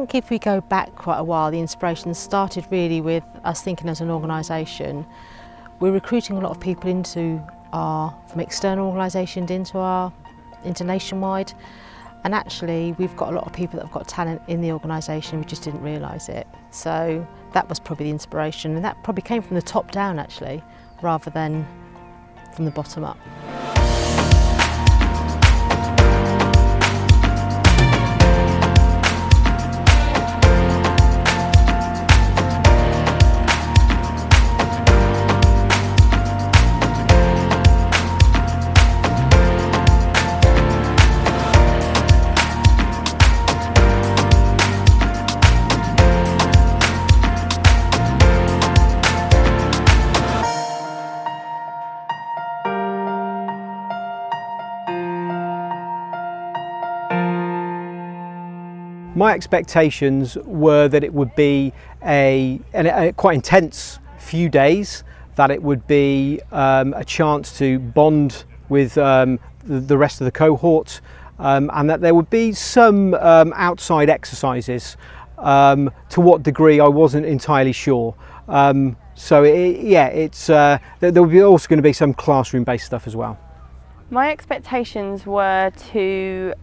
think if we go back quite a while, the inspiration started really with us thinking as an organisation. We're recruiting a lot of people from external organisations into Nationwide, and actually we've got a lot of people that have got talent in the organisation, we just didn't realise it. So that was probably the inspiration, and that probably came from the top down actually, rather than from the bottom up. My expectations were that it would be a quite intense few days, that it would be a chance to bond with the rest of the cohort, and that there would be some outside exercises. To what degree I wasn't entirely sure. So there will be also going to be some classroom based stuff as well. My expectations were to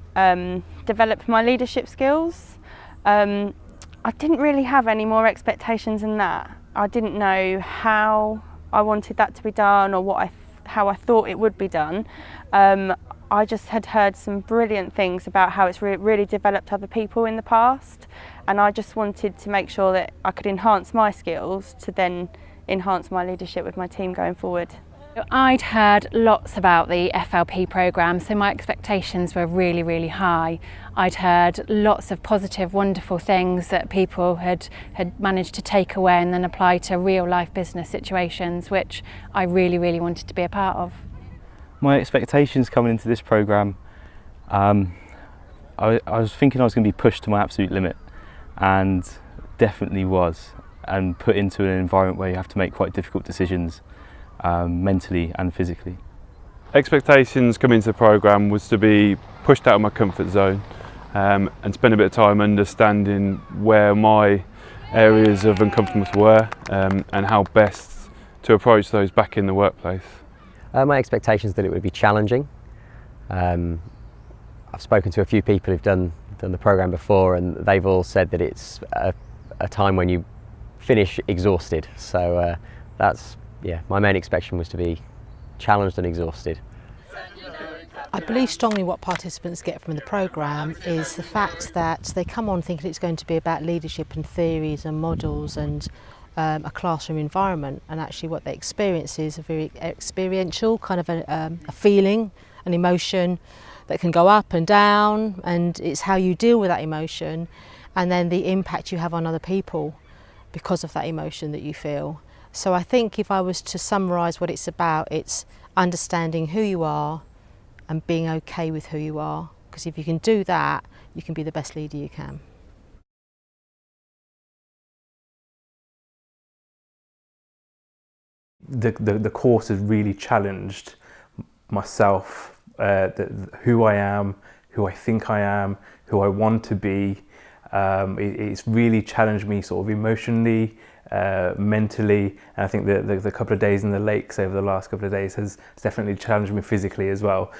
develop my leadership skills. I didn't really have any more expectations than that. I didn't know how I wanted that to be done or how I thought it would be done. I just had heard some brilliant things about how it's really developed other people in the past, and I just wanted to make sure that I could enhance my skills to then enhance my leadership with my team going forward. I'd heard lots about the FLP programme, so my expectations were really, really high. I'd heard lots of positive, wonderful things that people had managed to take away and then apply to real life business situations, which I really, really wanted to be a part of. My expectations coming into this programme, I was thinking I was going to be pushed to my absolute limit, and definitely was, and put into an environment where you have to make quite difficult decisions. Mentally and physically. Expectations coming into the programme was to be pushed out of my comfort zone and spend a bit of time understanding where my areas of uncomfortable were and how best to approach those back in the workplace. My expectations that it would be challenging. I've spoken to a few people who've done the programme before, and they've all said that it's a time when you finish exhausted. So my main expectation was to be challenged and exhausted. I believe strongly what participants get from the programme is the fact that they come on thinking it's going to be about leadership and theories and models and a classroom environment, and actually what they experience is a very experiential kind of a feeling, an emotion that can go up and down, and it's how you deal with that emotion and then the impact you have on other people because of that emotion that you feel. So I think if I was to summarise what it's about, it's understanding who you are and being okay with who you are. Because if you can do that, you can be the best leader you can. The course has really challenged myself, who I am, who I think I am, who I want to be. It's really challenged me sort of emotionally, mentally, and I think the couple of days in the lakes over the last couple of days has definitely challenged me physically as well.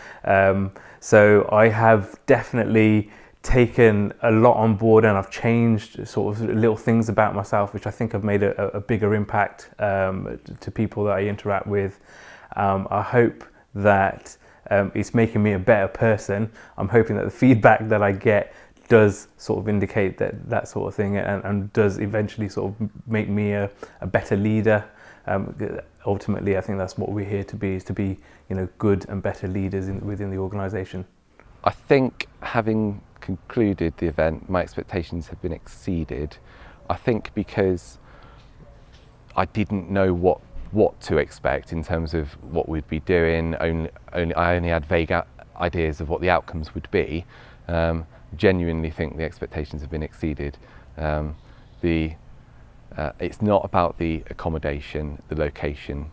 So I have definitely taken a lot on board, and I've changed sort of little things about myself which I think have made a bigger impact to people that I interact with. I hope that it's making me a better person. I'm hoping that the feedback that I get does sort of indicate that sort of thing, and does eventually sort of make me a better leader. Ultimately, I think that's what we're here to be, is to be, good and better leaders within the organisation. I think, having concluded the event, my expectations have been exceeded. I think because I didn't know what to expect in terms of what we'd be doing. I only had vague ideas of what the outcomes would be. Genuinely think the expectations have been exceeded. It's not about the accommodation, the location,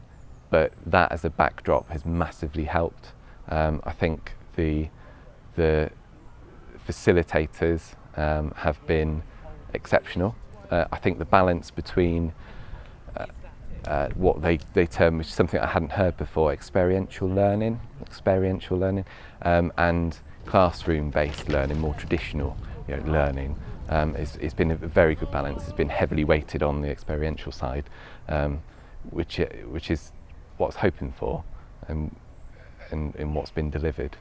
but that as a backdrop has massively helped. I think the facilitators have been exceptional. I think the balance between what they term, which is something I hadn't heard before, experiential learning, and classroom-based learning, more traditional learning, it's been a very good balance. It's been heavily weighted on the experiential side, which is what I was hoping for, and what's been delivered.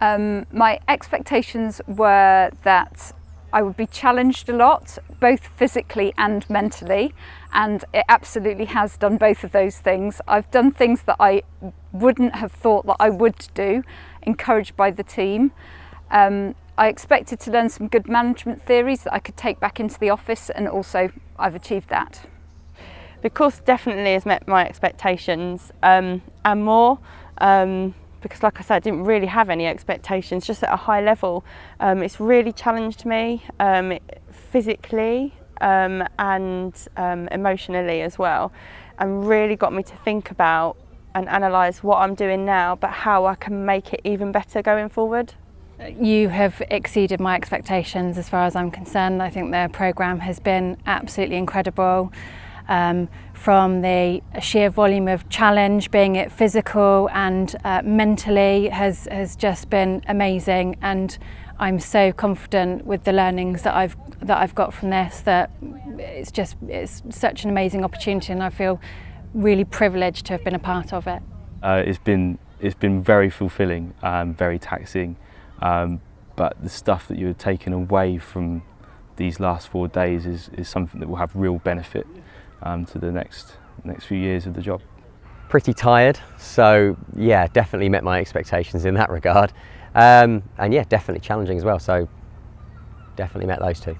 My expectations were that I would be challenged a lot, both physically and mentally, and it absolutely has done both of those things. I've done things that I wouldn't have thought that I would do, encouraged by the team. I expected to learn some good management theories that I could take back into the office, and also I've achieved that. The course definitely has met my expectations and more. Because like I said, I didn't really have any expectations, just at a high level. It's really challenged me physically and emotionally as well, and really got me to think about and analyse what I'm doing now, but how I can make it even better going forward. You have exceeded my expectations as far as I'm concerned. I think the programme has been absolutely incredible. From the sheer volume of challenge, being it physical and mentally, has just been amazing, and I'm so confident with the learnings that I've got from this, that it's such an amazing opportunity, and I feel really privileged to have been a part of it. It's been very fulfilling and very taxing, but the stuff that you're taking away from these last 4 days is something that will have real benefit to the next few years of the job. Pretty tired, so yeah, definitely met my expectations in that regard, and yeah, definitely challenging as well, so definitely met those two.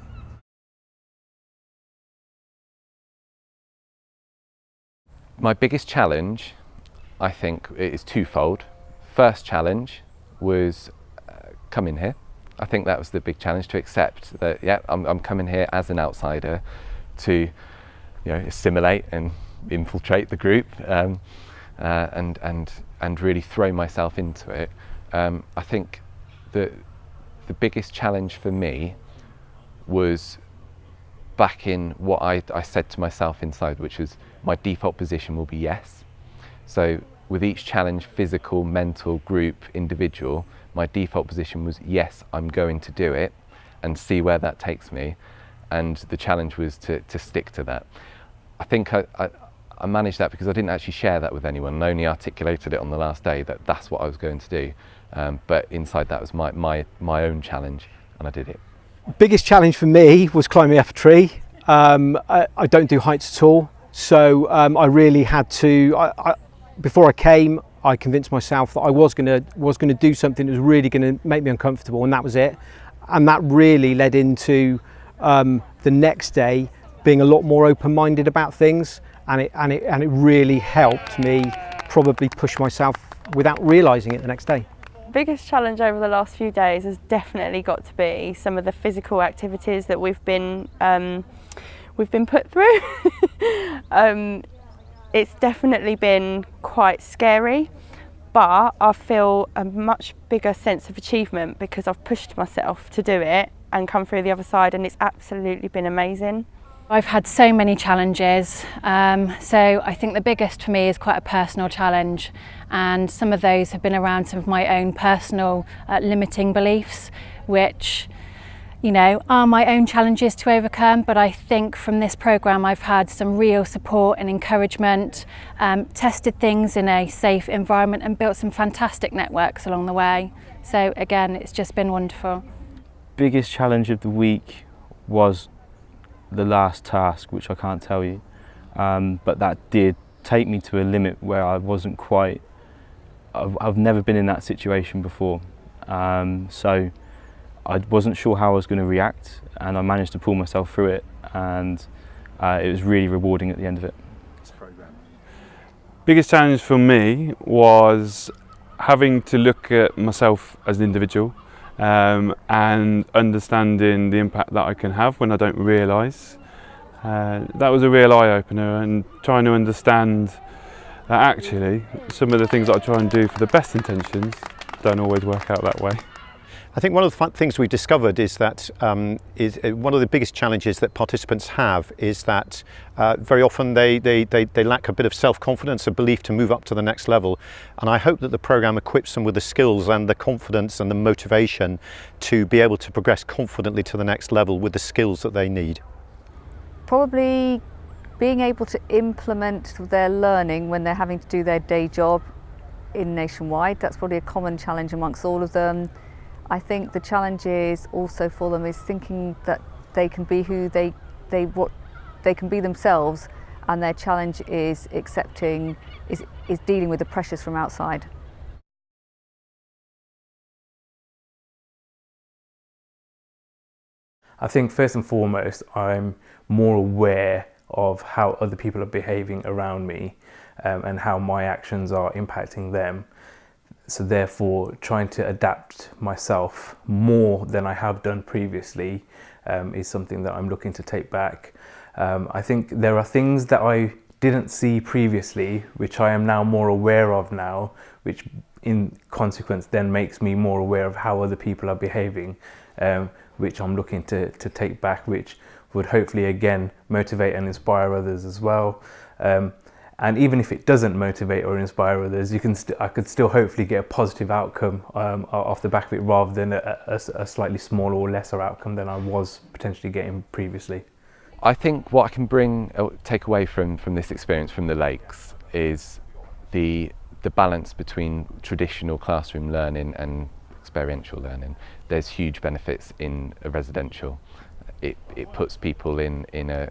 My biggest challenge, I think, is twofold. First challenge was coming here. I think that was the big challenge, to accept that, yeah, I'm coming here as an outsider to assimilate and infiltrate the group, and really throw myself into it. I think the biggest challenge for me was back in what I said to myself inside, which was my default position will be yes. So with each challenge, physical, mental, group, individual, my default position was yes, I'm going to do it and see where that takes me. And the challenge was to stick to that. I think I managed that because I didn't actually share that with anyone, and only articulated it on the last day that that's what I was going to do. But inside that was my own challenge, and I did it. Biggest challenge for me was climbing up a tree. I don't do heights at all, so I really had to. Before I came, I convinced myself that I was going to do something that was really going to make me uncomfortable, and that was it. And that really led into the next day being a lot more open-minded about things, and it really helped me probably push myself without realising it the next day. Biggest challenge over the last few days has definitely got to be some of the physical activities that we've been put through. It's definitely been quite scary, but I feel a much bigger sense of achievement because I've pushed myself to do it and come through the other side, and it's absolutely been amazing. I've had so many challenges, so I think the biggest for me is quite a personal challenge, and some of those have been around some of my own personal limiting beliefs, which are my own challenges to overcome. But I think from this programme I've had some real support and encouragement, tested things in a safe environment and built some fantastic networks along the way. So again, it's just been wonderful. Biggest challenge of the week was the last task, which I can't tell you, but that did take me to a limit where I wasn't quite. I've never been in that situation before, so I wasn't sure how I was going to react, and I managed to pull myself through it, and it was really rewarding at the end of it. Biggest challenge for me was having to look at myself as an individual, and understanding the impact that I can have when I don't realise. That was a real eye-opener, and trying to understand that actually some of the things that I try and do for the best intentions don't always work out that way. I think one of the things we've discovered is that one of the biggest challenges that participants have is that very often they lack a bit of self-confidence, a belief to move up to the next level. And I hope that the programme equips them with the skills and the confidence and the motivation to be able to progress confidently to the next level with the skills that they need. Probably being able to implement their learning when they're having to do their day job in Nationwide. That's probably a common challenge amongst all of them. I think the challenge is also for them is thinking that they can be who they can be themselves, and their challenge is is dealing with the pressures from outside. I think first and foremost, I'm more aware of how other people are behaving around me and how my actions are impacting them. So therefore, trying to adapt myself more than I have done previously is something that I'm looking to take back. I think there are things that I didn't see previously, which I am now more aware of now, which in consequence then makes me more aware of how other people are behaving, which I'm looking to take back, which would hopefully again motivate and inspire others as well. And even if it doesn't motivate or inspire others, I could still hopefully get a positive outcome off the back of it, rather than a slightly smaller or lesser outcome than I was potentially getting previously. I think what I can take away from this experience from the Lakes is the balance between traditional classroom learning and experiential learning. There's huge benefits in a residential. It puts people in a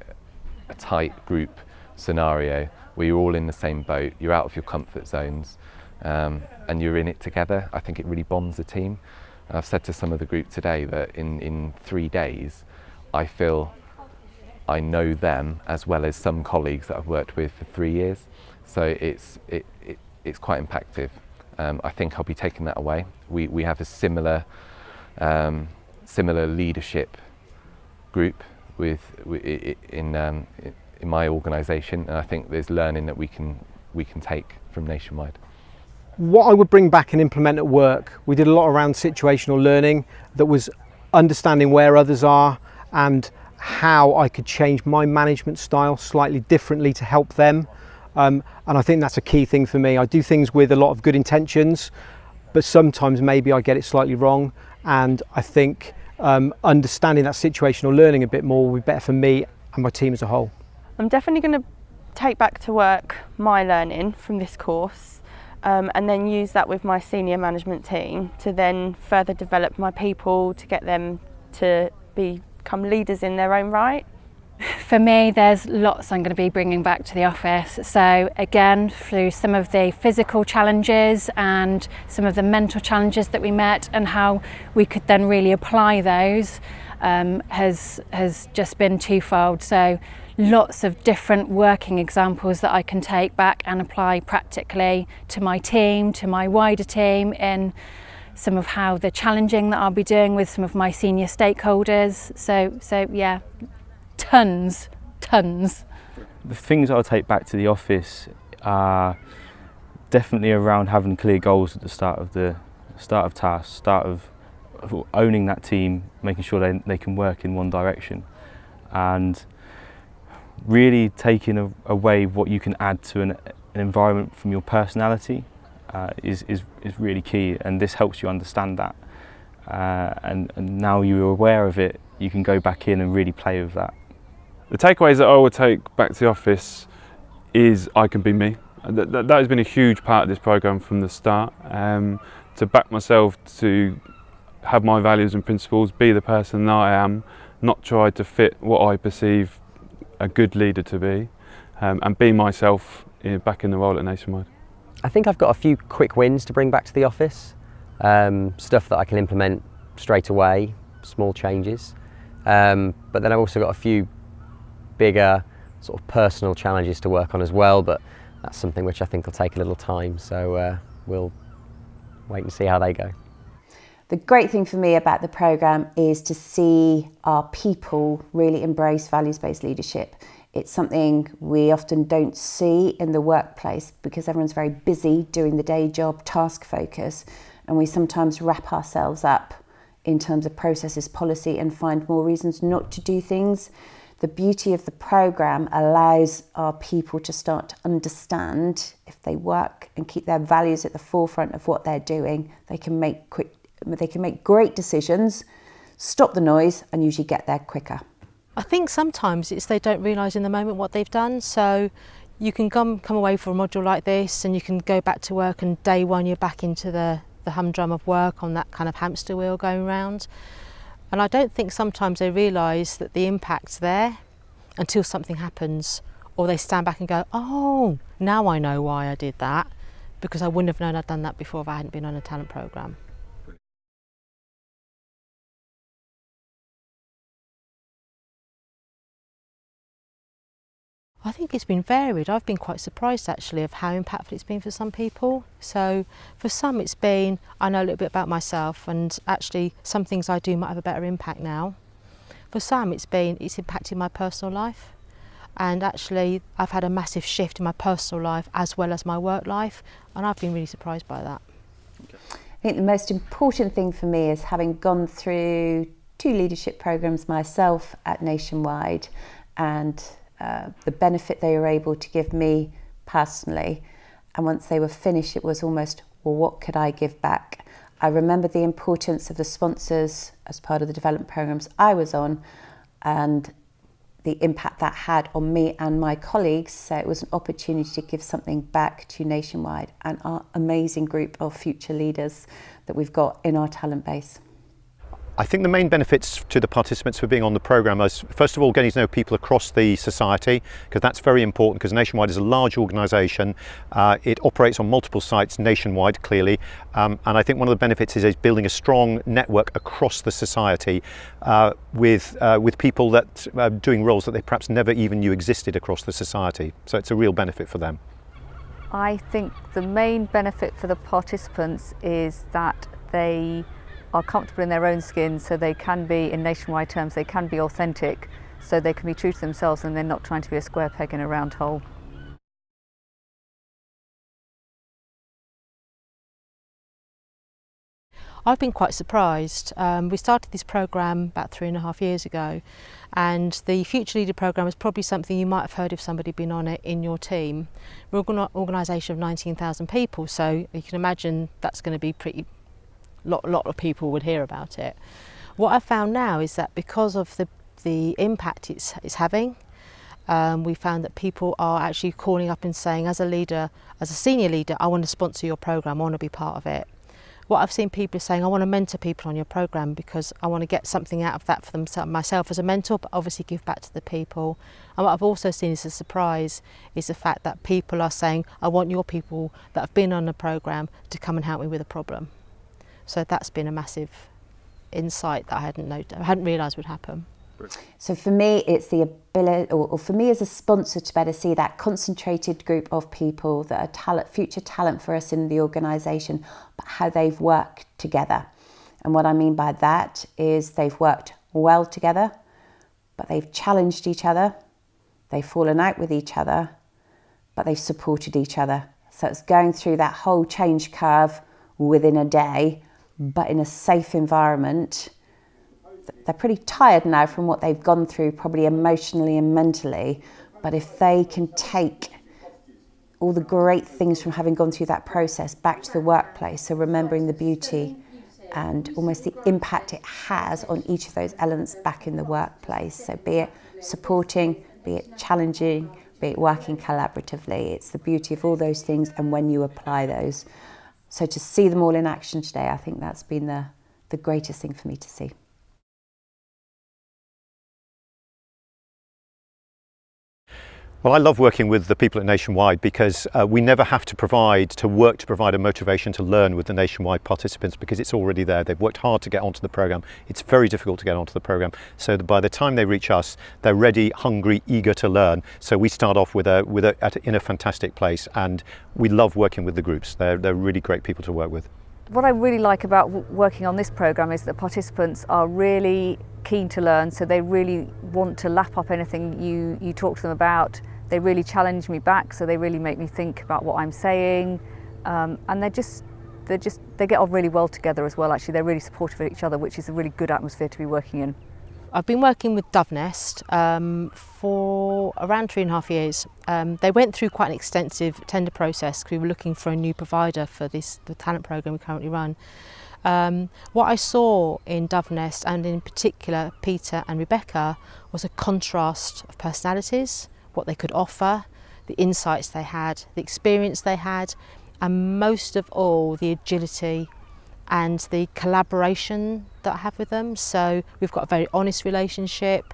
tight group scenario where you're all in the same boat, you're out of your comfort zones, and you're in it together. I think it really bonds the team. And I've said to some of the group today that in 3 days, I feel I know them as well as some colleagues that I've worked with for 3 years. So it's quite impactful. I think I'll be taking that away. We have a similar leadership group in my organisation, and I think there's learning that we can take from Nationwide. What I would bring back and implement at work, we did a lot around situational learning, that was understanding where others are and how I could change my management style slightly differently to help them. And I think that's a key thing for me. I do things with a lot of good intentions, but sometimes maybe I get it slightly wrong, and I think understanding that situational learning a bit more will be better for me and my team as a whole. I'm definitely going to take back to work my learning from this course and then use that with my senior management team to then further develop my people, to get them to become leaders in their own right. For me, there's lots I'm going to be bringing back to the office. So again, through some of the physical challenges and some of the mental challenges that we met, and how we could then really apply those has just been twofold. So lots of different working examples that I can take back and apply practically to my team, to my wider team, in some of how the challenging that I'll be doing with some of my senior stakeholders. So yeah, tons. The things I'll take back to the office are definitely around having clear goals at the start of tasks, start of owning that team, making sure they can work in one direction, and really taking away what you can add to an environment from your personality is really key, and this helps you understand that. And now you're aware of it, you can go back in and really play with that. The takeaways that I would take back to the office is I can be me. That has been a huge part of this programme from the start. To back myself, to have my values and principles, be the person that I am, not try to fit what I perceive a good leader to be, and be myself back in the role at Nationwide. I think I've got a few quick wins to bring back to the office, stuff that I can implement straight away, small changes, but then I've also got a few bigger sort of personal challenges to work on as well, but that's something which I think will take a little time, so we'll wait and see how they go. The great thing for me about the programme is to see our people really embrace values-based leadership. It's something we often don't see in the workplace because everyone's very busy doing the day job, task focus, and we sometimes wrap ourselves up in terms of processes, policy, and find more reasons not to do things. The beauty of the programme allows our people to start to understand if they work and keep their values at the forefront of what they're doing, they can make great decisions, stop the noise, and usually get there quicker. I think sometimes it's they don't realise in the moment what they've done. So you can come away from a module like this and you can go back to work, and day one you're back into the humdrum of work on that kind of hamster wheel going round. And I don't think sometimes they realise that the impact's there until something happens, or they stand back and go, oh, now I know why I did that, because I wouldn't have known I'd done that before if I hadn't been on a talent programme. I think it's been varied. I've been quite surprised actually of how impactful it's been for some people. So for some it's been, I know a little bit about myself, and actually some things I do might have a better impact now. For some it's impacted my personal life, and actually I've had a massive shift in my personal life as well as my work life, and I've been really surprised by that. I think the most important thing for me is having gone through 2 leadership programmes myself at Nationwide, and the benefit they were able to give me personally, and once they were finished it was almost, well, what could I give back? I remember the importance of the sponsors as part of the development programmes I was on, and the impact that had on me and my colleagues. So it was an opportunity to give something back to Nationwide and our amazing group of future leaders that we've got in our talent base. I think the main benefits to the participants for being on the programme is, first of all, getting to know people across the society, because that's very important, because Nationwide is a large organisation. It operates on multiple sites nationwide, clearly, and I think one of the benefits is building a strong network across the society with people that are doing roles that they perhaps never even knew existed across the society. So it's a real benefit for them. I think the main benefit for the participants is that they are comfortable in their own skin, so they can be, in Nationwide terms, they can be authentic, so they can be true to themselves and they're not trying to be a square peg in a round hole. I've been quite surprised. We started this programme about 3.5 years ago, and the Future Leader programme is probably something you might have heard if somebody had been on it in your team. We're an organisation of 19,000 people, so you can imagine that's going to be pretty lot of people would hear about it. What I've found now is that because of the impact it's having, we found that people are actually calling up and saying, as a leader, as a senior leader, I want to sponsor your programme, I want to be part of it. What I've seen people saying, I want to mentor people on your programme because I want to get something out of that for myself as a mentor, but obviously give back to the people. And what I've also seen as a surprise is the fact that people are saying, I want your people that have been on the programme to come and help me with a problem. So that's been a massive insight that I hadn't realised would happen. So for me, it's the ability, or for me as a sponsor, to better see that concentrated group of people that are future talent for us in the organisation, but how they've worked together. And what I mean by that is they've worked well together, but they've challenged each other, they've fallen out with each other, but they've supported each other. So it's going through that whole change curve within a day, but in a safe environment. They're pretty tired now from what they've gone through, probably emotionally and mentally, but if they can take all the great things from having gone through that process back to the workplace, so remembering the beauty and almost the impact it has on each of those elements back in the workplace, so be it supporting, be it challenging, be it working collaboratively, it's the beauty of all those things and when you apply those. So to see them all in action today, I think that's been the greatest thing for me to see. Well, I love working with the people at Nationwide because we never have to provide a motivation to learn with the Nationwide participants, because it's already there. They've worked hard to get onto the programme. It's very difficult to get onto the programme. So that by the time they reach us, they're ready, hungry, eager to learn. So we start off in a fantastic place, and we love working with the groups. They're really great people to work with. What I really like about working on this programme is that participants are really keen to learn, so they really want to lap up anything you talk to them about. They really challenge me back, so they really make me think about what I'm saying, and they're just they get on really well together as well. Actually, they're really supportive of each other, which is a really good atmosphere to be working in. I've been working with Dove Nest for around 3.5 years. They went through quite an extensive tender process because we were looking for a new provider for the talent programme we currently run. What I saw in Dove Nest, and in particular Peter and Rebecca, was a contrast of personalities, what they could offer, the insights they had, the experience they had, and most of all the agility and the collaboration that I have with them. So we've got a very honest relationship,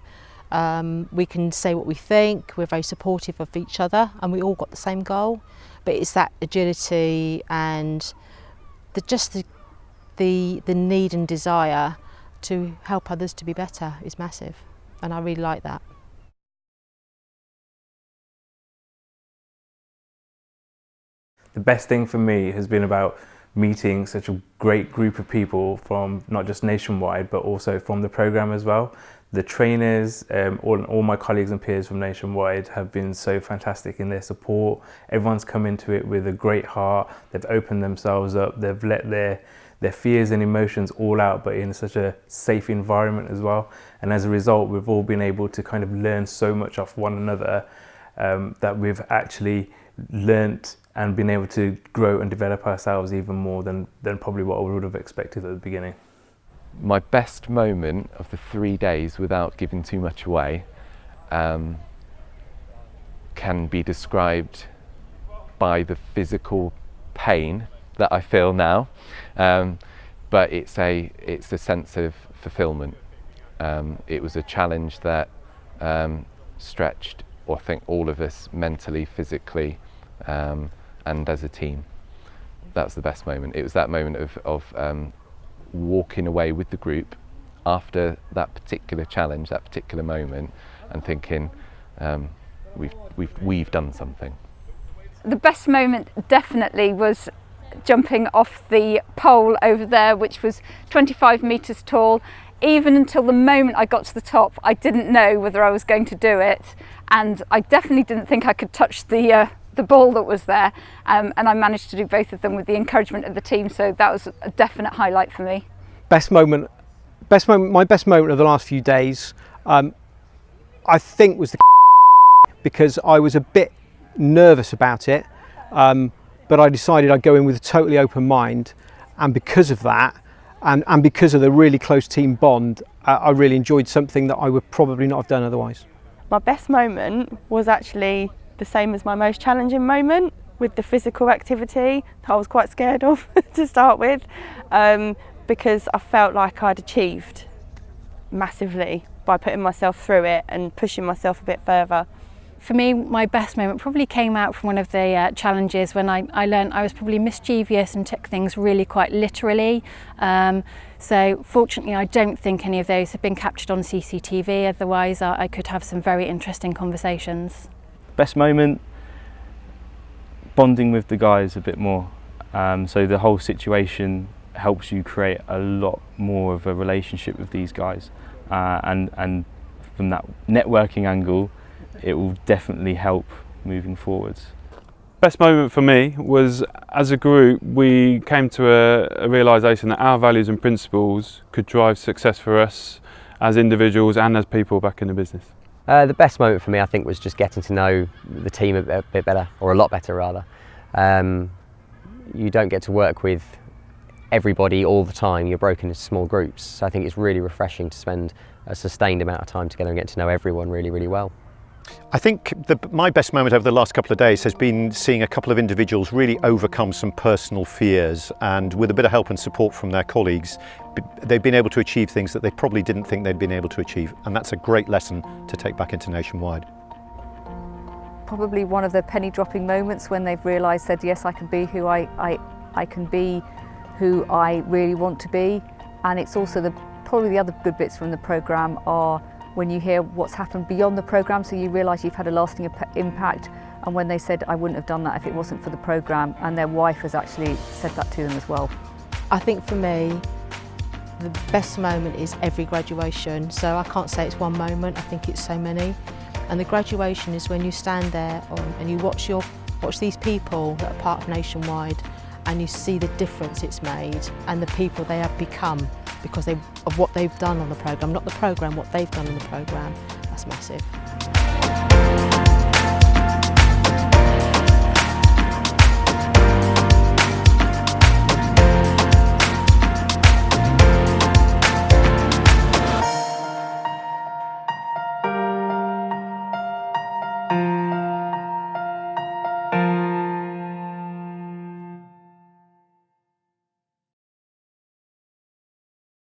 we can say what we think, we're very supportive of each other, and we all got the same goal. But it's that agility and the need and desire to help others to be better is massive, and I really like that. The best thing for me has been about meeting such a great group of people from not just Nationwide but also from the programme as well. The trainers, all my colleagues and peers from Nationwide have been so fantastic in their support. Everyone's come into it with a great heart, they've opened themselves up, they've let their fears and emotions all out, but in such a safe environment as well. And as a result, we've all been able to kind of learn so much off one another that we've actually learnt and been able to grow and develop ourselves even more than probably what I would have expected at the beginning. My best moment of the 3 days, without giving too much away, can be described by the physical pain that I feel now, but it's a sense of fulfillment. It was a challenge that stretched, I think, all of us mentally, physically, and as a team. That was the best moment. It was that moment of walking away with the group after that particular challenge, that particular moment, and thinking we've done something. The best moment definitely was jumping off the pole over there, which was 25 metres tall. Even until the moment I got to the top, I didn't know whether I was going to do it, and I definitely didn't think I could touch the ball that was there, and I managed to do both of them with the encouragement of the team, so that was a definite highlight for me. My best moment of the last few days, I think, was the because I was a bit nervous about it, but I decided I'd go in with a totally open mind, and because of that, and because of the really close team bond, I really enjoyed something that I would probably not have done otherwise. My best moment was actually the same as my most challenging moment, with the physical activity that I was quite scared of to start with, because I felt like I'd achieved massively by putting myself through it and pushing myself a bit further. For me, my best moment probably came out from one of the challenges when I learned I was probably mischievous and took things really quite literally. So fortunately, I don't think any of those have been captured on CCTV, otherwise I could have some very interesting conversations. Best moment, bonding with the guys a bit more. So the whole situation helps you create a lot more of a relationship with these guys, and from that networking angle, it will definitely help moving forwards. Best moment for me was, as a group, we came to a realisation that our values and principles could drive success for us as individuals and as people back in the business. The best moment for me, I think, was just getting to know the team a bit better, or a lot better rather. You don't get to work with everybody all the time, you're broken into small groups, so I think it's really refreshing to spend a sustained amount of time together and get to know everyone really, really well. I think my best moment over the last couple of days has been seeing a couple of individuals really overcome some personal fears, and with a bit of help and support from their colleagues, they've been able to achieve things that they probably didn't think they'd been able to achieve, and that's a great lesson to take back into Nationwide. Probably one of the penny dropping moments when they've realised, said, yes, I can be who I can be, who I really want to be. And it's also probably the other good bits from the programme are when you hear what's happened beyond the programme, so you realise you've had a lasting impact, and when they said, I wouldn't have done that if it wasn't for the programme, and their wife has actually said that to them as well. I think for me, the best moment is every graduation, so I can't say it's one moment, I think it's so many. And the graduation is when you stand there and you watch these people that are part of Nationwide, and you see the difference it's made and the people they have become because of what they've done on the programme, not the programme, what they've done on the programme, that's massive.